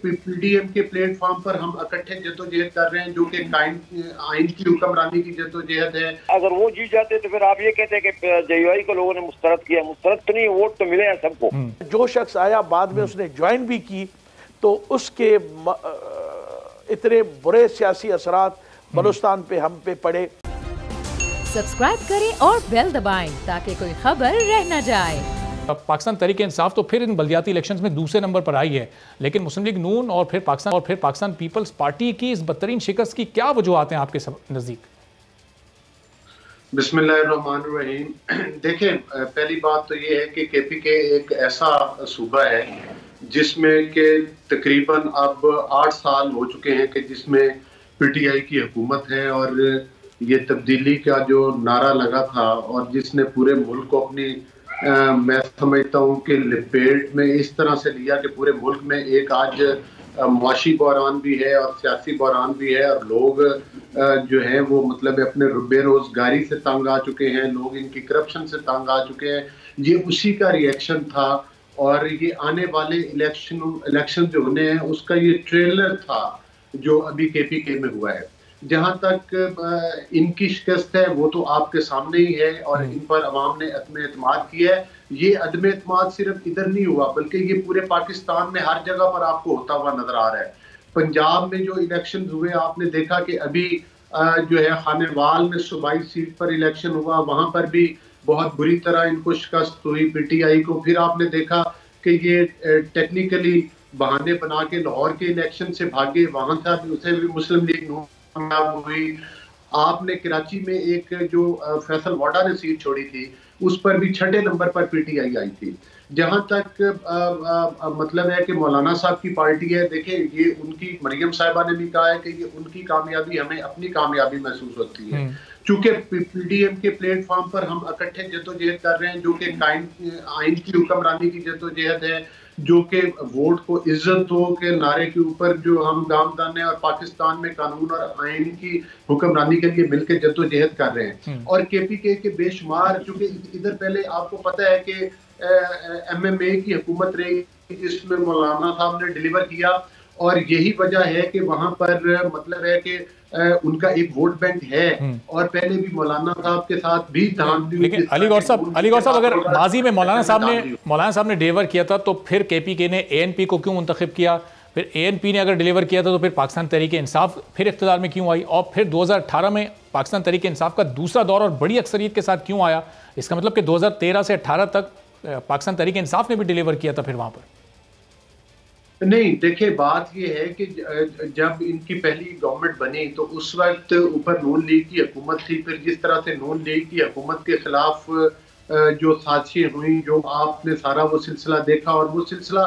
PDM के platform पर हम इकट्ठे जद्दोजहद कर रहे हैं, जो कि आइन की हुक्मरानी की जद्दोजहद है। अगर वो जीत जाते तो फिर आप ये कहते हैं कि जेयूआई को लोगों ने मुस्तरद किया। मुस्तरद तो नहीं, वोट तो मिले हैं सबको। जो शख्स आया बाद में उसने ज्वाइन भी की तो उसके इतने बुरे सियासी असरात बलूचिस्तान पे हम पे पड़े। सब्सक्राइब करें और बेल दबाएं ताकि कोई खबर रह न जाए। पाकिस्तान तहरीक इंसाफ तो फिर इन बल्दियाती इलेक्शंस में दूसरे नंबर पर आई है, लेकिन मुस्लिम लीग नून और फिर पाकिस्तान पीपल्स पार्टी की इस बदतरीन शिकस्त की क्या वजूहात हैं आपके नज़दीक? बिस्मिल्लाहिर्रहमानिर्रहीम। देखें, पहली बात तो ये है कि केपीके एक ऐसा सूबा है जिसमें के तकरीबन अब 8 साल हो चुके हैं कि जिसमें पीटीआई की हुकूमत है, और ये तब्दीली का जो नारा लगा था और जिसने पूरे मुल्क को अपनी मैं समझता हूँ कि लपेट में इस तरह से लिया कि पूरे मुल्क में एक आज मुआशी बहरान भी है और सियासी बहरान भी है, और लोग जो हैं वो मतलब अपने बेरोजगारी से तंग आ चुके हैं, लोग इनकी करप्शन से तंग आ चुके हैं। ये उसी का रिएक्शन था, और ये आने वाले इलेक्शन जो होने हैं उसका ये ट्रेलर था जो अभी केपीके में हुआ है। जहां तक इनकी शिकस्त है वो तो आपके सामने ही है, और इन पर अवाम ने अदम एतमाद किया है। ये अदम एतमाद सिर्फ इधर नहीं हुआ, बल्कि ये पूरे पाकिस्तान में हर जगह पर आपको होता हुआ नजर आ रहा है। पंजाब में जो इलेक्शन हुए आपने देखा कि अभी जो है खानेवाल में सूबाई सीट पर इलेक्शन हुआ, वहां पर भी बहुत बुरी तरह इनको शिकस्त हुई पीटीआई को। फिर आपने देखा कि ये टेक्निकली बहाने बना के लाहौर के इलेक्शन से भागे, वहां से उसे भी मुस्लिम लीग हुई। आपने कराची में एक जो फैसल वाडा ने सीट छोड़ी थी उस पर भी 6ठे नंबर पर पीटीआई आई थी। जहां तक मतलब है कि मौलाना साहब की पार्टी है, देखिए ये उनकी मरियम साहिबा ने भी कहा है कि ये उनकी कामयाबी हमें अपनी कामयाबी महसूस होती है, क्योंकि पीडीएम के प्लेटफॉर्म पर हम इकट्ठे जद्दोजहद कर रहे हैं, जो कि आइन की हुक्मरानी की जद्दोजहद है, जो कि वोट को इज्जत दो के नारे के ऊपर जो हम गामदान है और पाकिस्तान में कानून और आइन की हुक्मरानी के लिए मिलकर जद्दोजहद कर रहे हैं। और केपीके के बेशुमार, चूंकि इधर पहले आपको पता है कि एमएमए की हुकूमत रही जिसमें मौलाना साहब ने डिलीवर किया, और यही वजह है कि वहां पर मतलब है कि उनका एक वोट बैंक है, और पहले भी मौलाना साहब के साथ भी धांधली। लेकिन अलीगौर साहब अगर माजी में मौलाना साहब ने डिलीवर किया था तो फिर केपीके ने एएनपी को क्यों मुंतखब किया? फिर एएनपी ने अगर डिलीवर किया था तो फिर पाकिस्तान तहरीक इंसाफ फिर इख्तियार में क्यों आई? और फिर 2018 में पाकिस्तान तहरीक इंसाफ का दूसरा दौर और बड़ी अक्सरियत के साथ क्यों आया? इसका मतलब कि 2013 से 18 तक पाकिस्तान तहरीक इंसाफ ने भी डिलीवर किया था फिर वहां पर। नहीं, देखिए बात यह है कि जब इनकी पहली गवर्नमेंट बनी तो उस वक्त ऊपर नून लीग की हुकूमत थी। फिर जिस तरह से नून लीग की हुकूमत के खिलाफ जो साजिशें हुई, जो आपने सारा वो सिलसिला देखा, और वो सिलसिला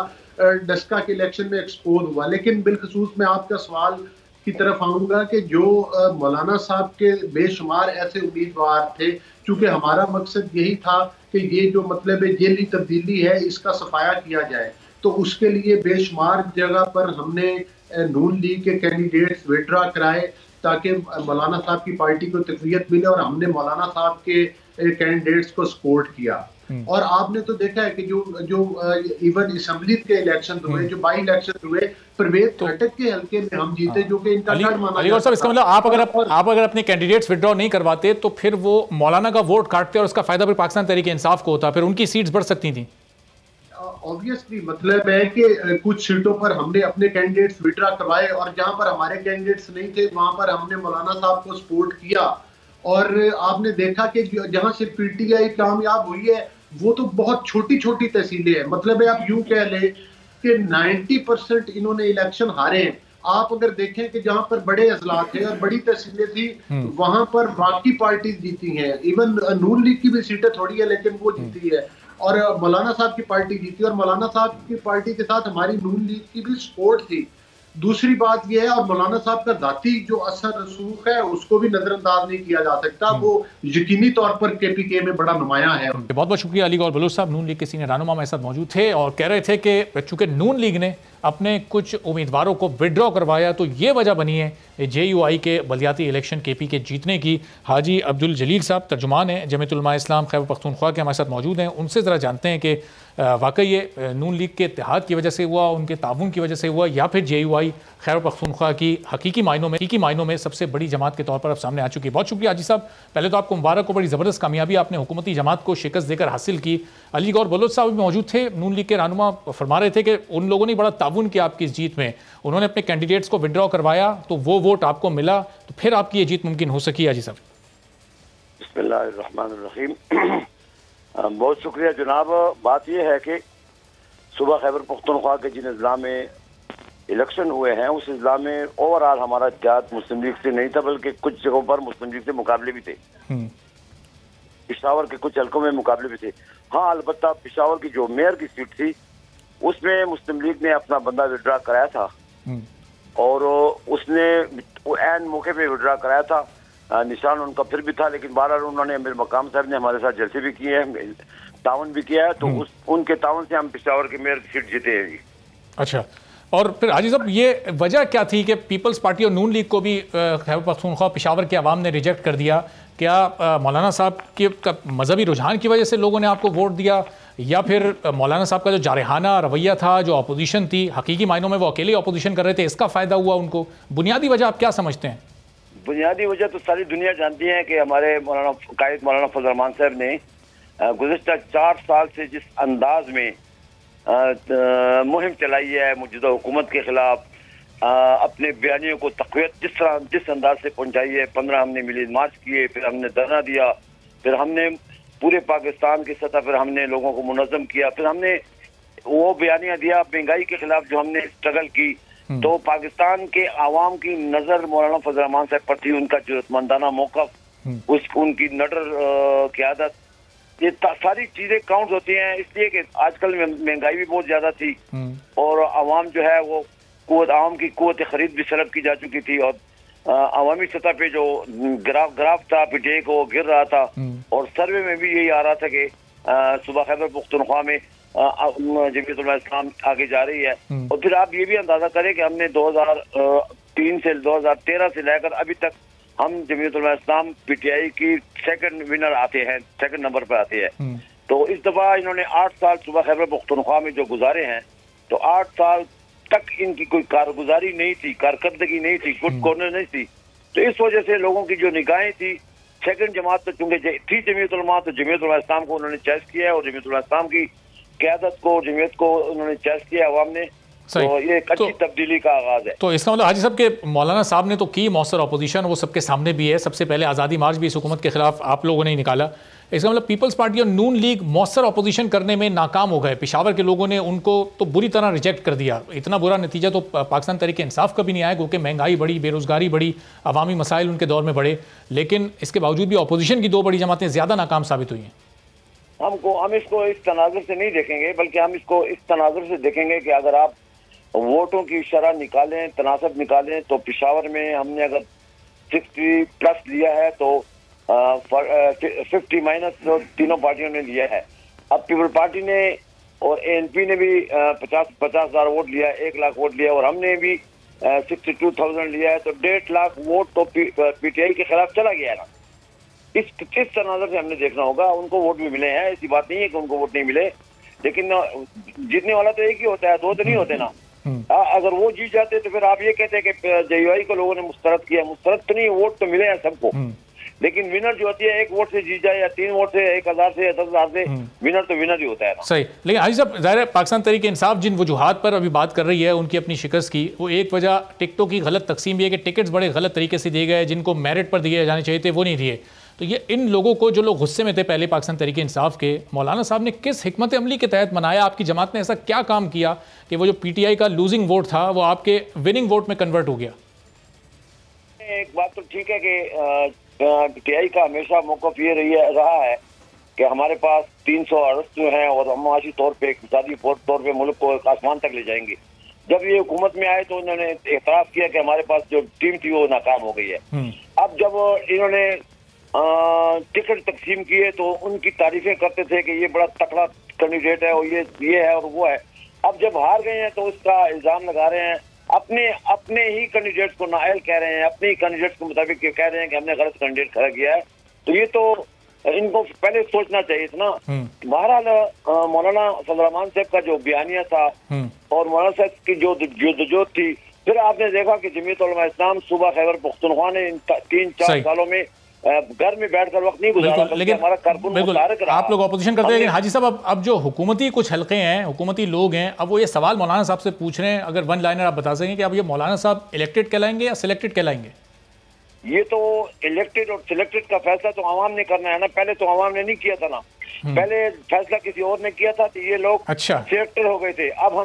डस्का के इलेक्शन में एक्सपोज हुआ। लेकिन बिलखसूस मैं आपका सवाल की तरफ आऊंगा कि जो मौलाना साहब के बेशुमार ऐसे उम्मीदवार थे, क्योंकि हमारा मकसद यही था कि ये जो मतलब जेली तब्दीली है इसका सफाया किया जाए, तो उसके लिए बेशुमार जगह पर हमने नून लीग के कैंडिडेट्स विड्रा कराए ताकि मौलाना साहब की पार्टी को तक़वियत मिले, और हमने मौलाना साहब के कैंडिडेट्स को सपोर्ट किया। और आपने तो देखा है कि जो इवन असेंबली के इलेक्शन हुए, जो बाई इलेक्शन हुए, परवेज खटक के हल्के में हम जीते, जो कि इनका गढ़ माना अलीगौर साहब, इसका मतलब आप अगर अपने कैंडिडेट्स विड्रॉ नहीं करवाते तो फिर वो मौलाना का वोट काटते और उसका फायदा फिर पाकिस्तान तहरीक इंसाफ को होता, फिर उनकी सीट्स बढ़ सकती थी। ऑब्वियसली मतलब है कि कुछ सीटों पर हमने अपने कैंडिडेट्स विड्रा करवाए, और जहां पर हमारे कैंडिडेट्स नहीं थे वहां पर हमने मौलाना साहब को सपोर्ट किया। और आपने देखा कि जहां से पीटीआई कामयाब हुई है वो तो बहुत छोटी छोटी तहसीलें हैं। मतलब है आप यूं कह ले कि 90% इन्होंने इलेक्शन हारे हैं। आप अगर देखें कि जहां पर बड़े अजला थे और बड़ी तहसीलें थी वहां पर बाकी पार्टी जीती हैं। इवन नून लीग की भी सीटें थोड़ी है लेकिन वो जीती है, और मौलाना साहब की पार्टी जीती, और मौलाना साहब की पार्टी के साथ हमारी नून लीग की भी सपोर्ट थी। दूसरी बात यह है, और मौलाना साहब का जाती जो असर रसूख है उसको भी नजरअंदाज नहीं किया जा सकता, वो यकीनी तौर पर केपीके में बड़ा नुमाया है। बहुत बहुत शुक्रिया अलीगौर बलूच साहब, नून लीग के सीनियर रहनुमा हमारे साथ मौजूद थे और कह रहे थे कि चूंकि नून लीग ने अपने कुछ उम्मीदवारों को विड्रॉ करवाया, तो ये वजह बनी है JUI के बलदियाती इलेक्शन KP के जीतने की। हाजी अब्दुल जलील साहब तर्जुमान हैं जमीयत उलमा इस्लाम खैबर पख्तूनख्वा के, हमारे साथ मौजूद हैं। उनसे ज़रा जानते हैं कि वाकई ये नून लीग के इत्तेहाद की वजह से हुआ, उनके ताउन की वजह से हुआ, या फिर JUI खैबर पख्तूनख्वा की हकीकी मायनों में सबसे बड़ी जमात के तौर पर अब सामने आ चुकी है। बहुत शुक्रिया हाजी साहब, पहले तो आपको मुबारक हो, बड़ी ज़बरदस्त कामयाबी आपने हुकूमती जमात को शिकस्त देकर हासिल की। अली गौर बलोच साहब भी मौजूद थे, नून लीग के रहनुमा, फरमा रहे थे कि उन लोगों ने बड़ा ताउन किया आपकी इस जीत में, उन्होंने अपने कैंडिडेट्स को विड्रॉ करवाया तो वो वोट आपको मिला, तो फिर आपकी ये जीत मुमकिन हो सकी। हाजी साहब बिस्मिल्लाहिर्रहमानिर्रहीम। बहुत शुक्रिया जनाब। बात यह है कि सुबह खैबर पख्तूनख्वा के जिन अजला में इलेक्शन हुए हैं उस अजला में ओवरऑल हमारा इत्तेहाद मुस्लिम लीग से नहीं था, बल्कि कुछ जगहों पर मुस्लिम लीग से मुकाबले भी थे। पिशावर के कुछ हल्कों में मुकाबले भी थे। हाँ, अलबत्ता पिशावर की जो मेयर की सीट थी उसमें मुस्लिम लीग ने अपना बंदा विड्रा कराया था और उसने एन मौके पे विड्रा कराया था। निशान उनका फिर भी था, लेकिन बहरहाल उन्होंने अमीर मकाम साहब ने हमारे साथ जलसे भी किए हैं, ताउन भी किया है, तो उनके ताउन से हम पिशावर के मेयर की सीट जीते हैं जी। अच्छा, और फिर हाजी साहब ये वजह क्या थी कि पीपल्स पार्टी और नून लीग को भी खैबर पख्तूनख्वा पिशावर के अवाम ने रिजेक्ट कर दिया? क्या मौलाना साहब के मजहबी रुझान की वजह से लोगों ने आपको वोट दिया, या फिर मौलाना साहब का जो जारहाना रवैया था, जो अपोजिशन थी, हकीकी मायनों में वो अकेले अपोजिशन कर रहे थे, इसका फ़ायदा हुआ उनको? बुनियादी वजह आप क्या समझते हैं? बुनियादी वजह तो सारी दुनिया जानती है कि हमारे मौलाना फजल रहमान साहब ने गुज़िश्ता 4 साल से जिस अंदाज में मुहिम चलाई है मौजूदा हुकूमत के खिलाफ, अपने बयानियों को तक़वियत जिस अंदाज से पहुंचाई है। 15 हमने मिली मार्च किए, फिर हमने धरना दिया, फिर हमने पूरे पाकिस्तान की सतह पर हमने लोगों को मुनज़्ज़म किया, फिर हमने वो बयानियाँ दिया महंगाई के खिलाफ जो हमने स्ट्रगल की। तो पाकिस्तान के आवाम की नज़र मौलाना फजल रहमान साहब पर थी, उनका जरूरतमंदाना मौक़िफ़, उनकी नडर क़यादत, ये सारी चीजें काउंट होती हैं। इसलिए कि आजकल महंगाई भी बहुत ज्यादा थी और आवाम जो है वो आवाम की कुव्वत खरीद भी सलब की जा चुकी थी, और अवामी सतह पे जो ग्राफ था PTI को गिर रहा था, और सर्वे में भी यही आ रहा था कि सुबह खैबर पख्तूनख्वा में जमीयत उलमा इस्लाम आगे जा रही है। और फिर आप ये भी अंदाजा करें कि हमने 2003 से 2013 से लेकर अभी तक हम जमीयत उलमा इस्लाम PTI की सेकंड विनर आते हैं, सेकंड नंबर पर आते हैं। तो इस दफा इन्होंने 8 साल सुबह खैबर पख्तूनख्वा में जो गुजारे हैं, तो 8 साल तक इनकी कोई कारगुजारी नहीं थी, कारकर्दगी नहीं थी, गुड कॉर्नर नहीं थी। तो इस वजह से लोगों की जो निगाहें थी सेकंड जमात तो चूंकि थी जमीयत उलमा, तो जमीयत उलमा इस्लाम को उन्होंने चॉइस किया है, और जमीयत उलमा इस्लाम की क़यादत को, जमीयत को उन्होंने चॉइस किया अवाम ने। तो ये एक अच्छी तब्दीली का आगाज है। तो इसका मतलब हाजी साहब के मौलाना साहब ने तो की मौसर अपोजिशन, वो सबके सामने भी है, सबसे पहले आज़ादी मार्च भी इस हुकूमत के खिलाफ आप लोगों ने ही निकाला। इसका मतलब पीपल्स पार्टी और नून लीग मौसर अपोजिशन करने में नाकाम हो गए। पिशावर के लोगों ने उनको तो बुरी तरह रिजेक्ट कर दिया। इतना बुरा नतीजा तो पाकिस्तान तहरीक इंसाफ का भी नहीं आया, क्योंकि महंगाई बढ़ी, बेरोज़गारी बढ़ी, अवामी मसाइल उनके दौर में बढ़े, लेकिन इसके बावजूद भी अपोजिशन की 2 बड़ी जमातें ज़्यादा नाकाम साबित हुई हैं। हम इसको इस तनाजुर से नहीं देखेंगे, बल्कि हम इसको इस तनाजुर से देखेंगे कि अगर आप वोटों की शरह निकालें, तनासब निकालें, तो पिशावर में हमने अगर 60+ लिया है तो 50 माइनस तो तीनों पार्टियों ने लिया है। अब पीपल पार्टी ने और ANP ने भी 50,000 वोट लिया, 1 लाख वोट लिया, और हमने भी 62,000 लिया है, तो 1.5 लाख वोट तो PTI के खिलाफ चला गया है ना। इस तनाजर से हमने देखना होगा। उनको वोट भी मिले हैं, ऐसी बात नहीं है कि उनको वोट नहीं मिले, लेकिन जीतने वाला तो एक ही होता है, 2 तो नहीं होते ना। अगर वो जीत जाते तो फिर आप ये कहते हैं कि JUI को लोगों ने मुस्तरद किया। मुस्तरद तो नहीं, वोट तो मिले हैं सबको, लेकिन विनर जो होती है 1 वोट से जीत जाए या 3 वोट से, 1,000 से या 10,000 से, विनर तो विनर ही होता है ना। सही, लेकिन हाजी साहब ज़ाहिर है पाकिस्तान तहरीक इंसाफ जिन वजूहात पर अभी बात कर रही है उनकी अपनी शिकस्त की, वो एक वजह टिकटों की गलत तकसीम भी है कि टिकट्स बड़े गलत तरीके से दिए गए, जिनको मेरिट पर दिए जाने चाहिए थे वो नहीं दिए। तो ये इन लोगों को, जो लोग गुस्से में थे पहले पाकिस्तान तहरीक इंसाफ के, मौलाना साहब ने किस हिकमत अमली के तहत मनाया? आपकी जमात ने ऐसा क्या काम किया कि वो जो PTI का लूजिंग वोट था वो आपके विनिंग वोट में कन्वर्ट हो गया? एक बात तो ठीक है कि PTI का हमेशा मौक़िफ़ ये रहा है कि हमारे पास 300 अरस्त जो हैं और हम माशी तौर पर, इक़्तिसादी तौर पर मुल्क को आसमान तक ले जाएंगे। जब ये हुकूमत में आए तो उन्होंने एतराफ़ किया कि हमारे पास जो टीम थी वो नाकाम हो गई है। अब जब इन्होंने टिकट तकसीम किए तो उनकी तारीफें करते थे कि ये बड़ा तकड़ा कैंडिडेट है और ये है और वो है। अब जब हार गए हैं तो उसका इल्जाम लगा रहे हैं, अपने ही कैंडिडेट्स को नाअहल कह रहे हैं, अपने ही कैंडिडेट्स के मुताबिक कह रहे हैं कि हमने गलत कैंडिडेट खड़ा किया है। तो ये तो इनको पहले सोचना चाहिए था ना। बहरहाल मौलाना फजल रहमान साहब का जो बयानिया था और मौलाना साहब की जो जदोजहद थी, फिर आपने देखा कि जमीयत उलमा इस्लाम सूबा खैबर पख्तूनख्वा ने इन 3-4 सालों में घर में बैठकर वक्त नहीं गुजारा, लेकिन हमारा कारकुन मुतारक रहा। आप लोग ऑपोजिशन करते हैं, लेकिन हाजी साहब अब जो हुकूमती कुछ हल्के हैं, हुकूमती लोग हैं, अब वो ये सवाल मौलाना साहब से पूछ रहे हैं, अगर वन लाइनर आप बता सकें कि अब ये मौलाना साहब इलेक्टेड कहलाएंगे या सिलेक्टेड कहलाएंगे? ये तो इलेक्टेड और सिलेक्टेड का फैसला तो आवाम ने करना है ना, पहले तो आवाम ने नहीं किया था ना, पहले फैसला किसी और ने किया था, तो ये लोग अच्छा सिलेक्टेड हो गए थे। अब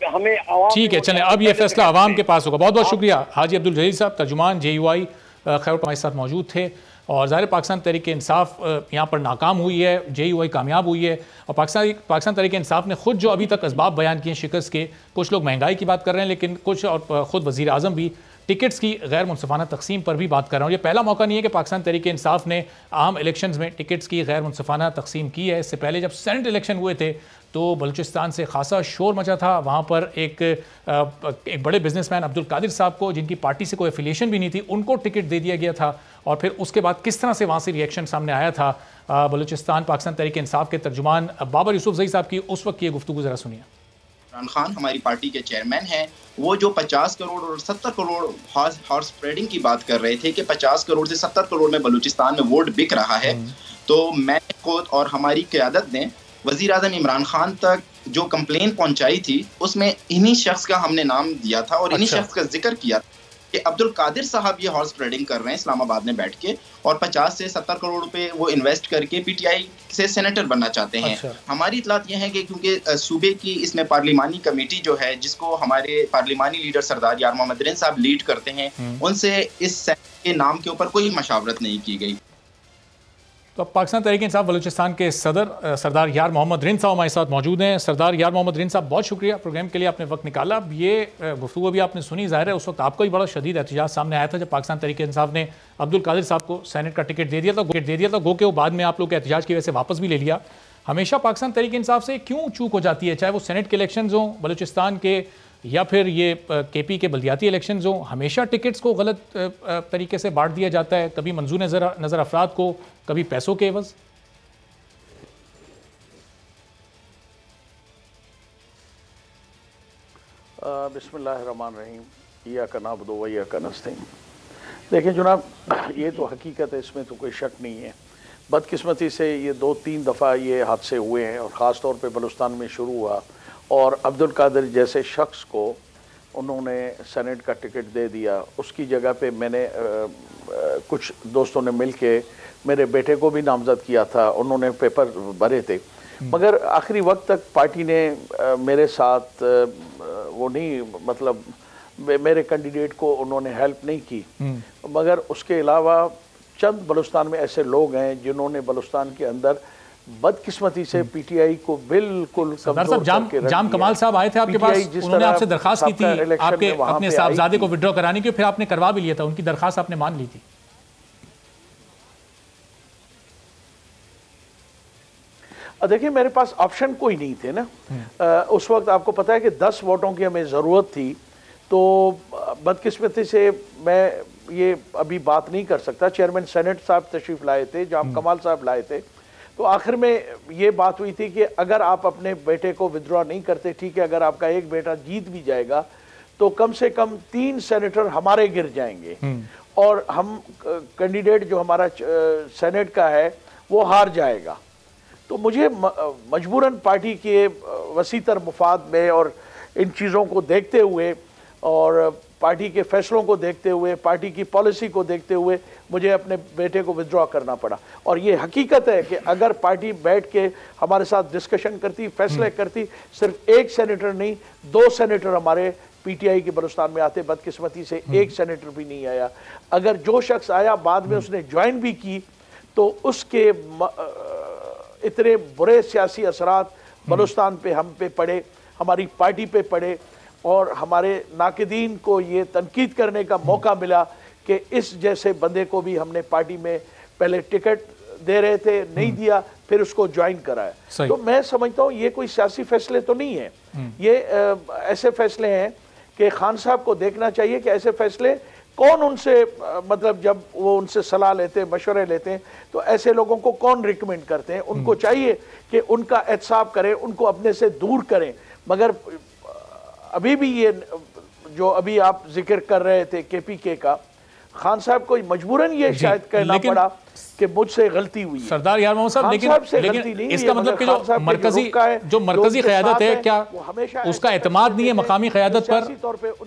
हमें आवाम, ठीक है, चलें, अब ये फैसला आवाम के पास होगा। बहुत बहुत शुक्रिया हाजी अब्दुल जलील साहब, तर्जुमान JUI खैबर, हमारे साथ मौजूद थे। और ज़ाहिर पाकिस्तान तहरीक इंसाफ यहाँ पर नाकाम हुई है, JUI कामयाब हुई है, और पाकिस्तान तहरीक इंसाफ ने खुद जो अभी तक असबाब बयान किए शिकस्त के, कुछ लोग महंगाई की बात कर रहे हैं, लेकिन कुछ और ख़ुद वज़ीर आज़म भी टिकट्स की गैर मुनसिफाना तकसीम पर भी बात कर रहे हैं। और ये पहला मौका नहीं है कि पाकिस्तान तहरीक इंसाफ ने आम इलेक्शंस में टिकट्स की गैर मुनसिफाना तकसीम की है। इससे पहले जब सेनेट इलेक्शन हुए थे तो बलूचिस्तान से खासा शोर मचा था। वहाँ पर एक बड़े बिजनेसमैन अब्दुल कादिर साहब को, जिनकी पार्टी से कोई एफिलिएशन भी नहीं थी, उनको टिकट दे दिया गया था। और फिर उसके बाद किस तरह से वहाँ से रिएक्शन सामने आया था। बलूचिस्तान पाकिस्तान तहरीक इंसाफ के तर्जुमान बाबर यूसुफजई साहब की उस वक्त की ये गुफ्तगू ज़रा सुनिए। इमरान खान हमारी पार्टी के चेयरमैन हैं, वो जो 50 करोड़ और 70 करोड़ हॉर्स ट्रेडिंग की बात कर रहे थे कि 50 करोड़ से 70 करोड़ में बलूचिस्तान में वोट बिक रहा है, तो मैंने खुद और हमारी क़यादत ने वज़ीर आज़म इमरान खान तक जो कंप्लेन पहुंचाई थी, उसमें इन्हीं शख्स का हमने नाम दिया था और इन्हीं शख्स का जिक्र किया कि अब्दुल कादिर साहब ये हॉर्स ट्रेडिंग कर रहे हैं इस्लामाबाद में बैठ के, और 50 से 70 करोड़ रुपए वो इन्वेस्ट करके PTI से सेनेटर बनना चाहते हैं। हमारी इतलात यह है कि क्योंकि सूबे की इसमें पार्लिमानी कमेटी जो है, जिसको हमारे पार्लिमानी लीडर सरदार यार मोहम्मद रिन साहब लीड करते हैं, उनसे इस सेनेट के नाम के ऊपर कोई मशावरत नहीं की गई। तो अब पाकिस्तान तहरीक इंसाफ बलूचिस्तान के सदर सरदार यार मोहम्मद रिन साहब हमारे साथ मौजूद हैं। सरदार यार मोहम्मद रिन साहब, बहुत शुक्रिया प्रोग्राम के लिए, आपने वक्त निकाला। अब ये गुफ्तगू अभी आपने सुनी, ज़ाहिर है उस वक्त आपका भी बड़ा शदीद एहतजाज सामने आया था जब पाकिस्तान तहरीक इंसाफ ने अब्दुल कादिर साहब को सेनेट का टिकट दे दिया था, गो के वो बाद में आप लोग के एहतजाज की वजह से वापस भी ले लिया। हमेशा पाकिस्तान तहरीक इंसाफ से क्यों चूक हो जाती है, चाहे वो सेनेट के इलेक्शन हों बलूचिस्तान के या फिर ये KP के बल्दियाती इलेक्शंस हों, हमेशा टिकट्स को गलत तरीके से बांट दिया जाता है, कभी मंजूर नज़र अफराद को, कभी पैसों के एवज़। बिस्मिल्लाहिर्रहमानिर्रहीम, इय्याका नअबुदु व इय्याका नस्तईन। देखिए जनाब, ये तो हकीकत है, इसमें तो कोई शक नहीं है। बदकिस्मती से ये 2-3 दफ़ा ये हादसे हुए हैं और ख़ास तौर पे बलूचिस्तान में शुरू हुआ, और अब्दुल कादिर जैसे शख्स को उन्होंने सेनेट का टिकट दे दिया। उसकी जगह पे मैंने कुछ दोस्तों ने मिल के मेरे बेटे को भी नामज़द किया था, उन्होंने पेपर भरे थे, मगर आखिरी वक्त तक पार्टी ने मेरे साथ वो नहीं, मतलब मेरे कैंडिडेट को उन्होंने हेल्प नहीं की। मगर उसके अलावा चंद बलूचिस्तान में ऐसे लोग हैं जिन्होंने बलूचिस्तान के अंदर बदकिस्मती से PTI को बिल्कुल जाम कमाल साहब आए थे आपके पास, उन्होंने आपसे दरखास्त की थी आपके अपने साहबजादे को विड्रॉ कराने की, फिर आपने करवा भी लिया था, उनकी दरखास्त आपने मान ली थी। देखिए मेरे पास ऑप्शन कोई नहीं थे ना। उस वक्त आपको पता है कि 10 वोटों की हमें ज़रूरत थी, तो बदकिस्मती से मैं ये अभी बात नहीं कर सकता। चेयरमैन सेनेट साहब तशरीफ़ लाए थे, जाम कमाल साहब लाए थे, तो आखिर में ये बात हुई थी कि अगर आप अपने बेटे को विड्रॉ नहीं करते, ठीक है, अगर आपका एक बेटा जीत भी जाएगा तो कम से कम 3 सेनेटर हमारे गिर जाएंगे और हम कैंडिडेट जो हमारा सेनेट का है वो हार जाएगा। तो मुझे मजबूरन पार्टी के वसीतर मुफाद में और इन चीज़ों को देखते हुए और पार्टी के फैसलों को देखते हुए, पार्टी की पॉलिसी को देखते हुए मुझे अपने बेटे को विड्रॉ करना पड़ा। और ये हकीकत है कि अगर पार्टी बैठ के हमारे साथ डिस्कशन करती, फैसले करती, सिर्फ एक सेनेटर नहीं 2 सेनेटर हमारे PTI के बलूचिस्तान में आते। बदकिस्मती से एक सेनेटर भी नहीं आया। अगर जो शख्स आया बाद में उसने ज्वाइन भी की तो उसके इतने बुरे सियासी असरात बलूचिस्तान पे हम पे पड़े, हमारी पार्टी पे पड़े, और हमारे नाक़दीन को ये तनकीद करने का मौका मिला कि इस जैसे बंदे को भी हमने पार्टी में पहले टिकट दे रहे थे, नहीं दिया, फिर उसको ज्वाइन कराया। तो मैं समझता हूँ ये कोई सियासी फैसले तो नहीं है, ये ऐसे फैसले हैं कि खान साहब को देखना चाहिए कि ऐसे फैसले कौन उनसे मतलब जब वो उनसे सलाह लेते हैं, मशवरे लेते हैं, तो ऐसे लोगों को कौन रिकमेंड करते हैं। उनको चाहिए कि उनका एहतसाब करें, उनको अपने से दूर करें। मगर अभी भी ये जो अभी आप जिक्र कर रहे थे KPK का, खान साहब को मजबूरन ये शायद कहना पड़ा कि मुझसे गलती हुई है। सरदार यार मोहम्मद साहब, लेकिन इसका मतलब कि जो मरकजी क़यादत है, क्या उसका एतमाद नहीं है मकामी क़यादत पर?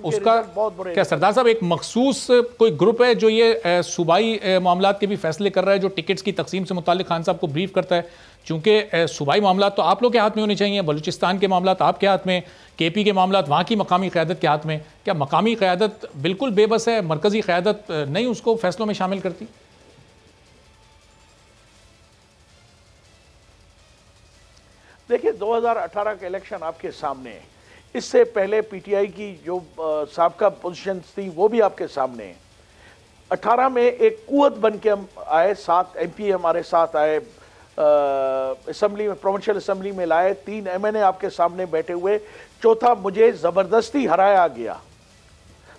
उसका क्या सरदार साहब एक मखसूस कोई ग्रुप है जो ये सूबाई मामलात के भी फैसले कर रहा है, जो टिकट्स की तकसीम से मुताल्लिक खान साहब को ब्रीफ करता है? चूंकि सूबाई मामलात तो आप लोग के हाथ में होने चाहिए, बलूचिस्तान के मामलात आपके हाथ में, KP के मामलात वहाँ की मकामी क़यादत के हाथ में। क्या मकामी क़यादत बिल्कुल बेबस है, मरकज़ी क़यादत नहीं उसको फैसलों में शामिल करती? देखिए 2018 का इलेक्शन आपके सामने है, इससे पहले PTI की जो साबका पोजीशन थी वो भी आपके सामने है। 18 में एक कुव्वत बन के हम आए, 7 MP हमारे साथ आए, असेंबली में, प्रोविंशियल असेंबली में लाए, 3 MNA आपके सामने बैठे हुए, चौथा मुझे ज़बरदस्ती हराया गया।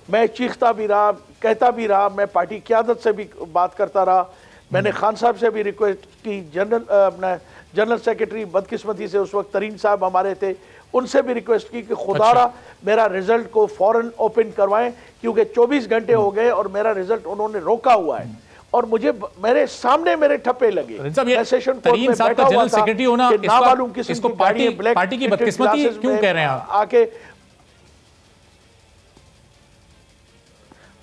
मैं चीखता भी रहा, कहता भी रहा, मैं पार्टी क़यादत से भी बात करता रहा, मैंने खान साहब से भी रिक्वेस्ट की, जनरल सेक्रेटरी बदकिस्मती से उस वक्त तरीन साहब हमारे थे, उनसे भी रिक्वेस्ट की कि खुदारा मेरा रिजल्ट को फौरन ओपन करवाएं, क्योंकि 24 घंटे हो गए और मेरा रिजल्ट उन्होंने रोका हुआ है और मुझे मेरे सामने मेरे ठप्पे लगे। मैं सेशन कोर्ट में बैठा हुआ था कि नामालूम किसी की गाड़ी ब्लैक पार्टी की बदकिस्मती क्यों कह रहे हैं आप? आके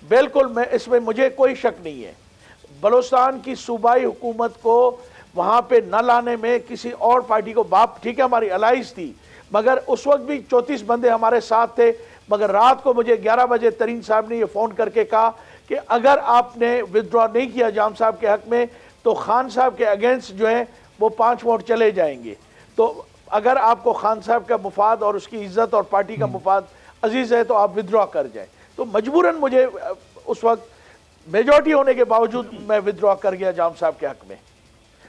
बिल्कुल, मैं इसमें मुझे कोई शक नहीं है। बलूचिस्तान की सूबाई हुकूमत को वहां पे न लाने में किसी और पार्टी को, बाप ठीक है हमारी अलाइज थी, मगर उस वक्त भी 34 बंदे हमारे साथ थे। मगर रात को मुझे 11 बजे तरीन साहब ने ये फ़ोन करके कहा कि अगर आपने विदड्रॉ नहीं किया जाम साहब के हक में तो खान साहब के अगेंस्ट जो है वो 5 वोट चले जाएंगे। तो अगर आपको खान साहब का मुफाद और उसकी इज्जत और पार्टी का मुफाद अजीज़ है तो आप विदड्रॉ कर जाएं। तो मजबूरन मुझे उस वक्त मेजॉरिटी होने के बावजूद मैं विदड्रॉ कर गया जाम साहब के हक में।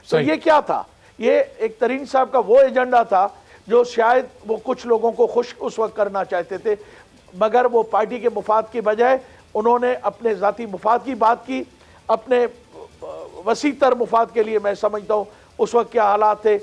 तो ये क्या था? ये एक तरीन साहब का वो एजेंडा था जो शायद वो कुछ लोगों को खुश उस वक्त करना चाहते थे, मगर वो पार्टी के मुफाद की बजाय उन्होंने अपने ज़ाती मुफाद की बात की, अपने वसी तर मुफाद के लिए। मैं समझता हूँ उस वक्त क्या हालात थे,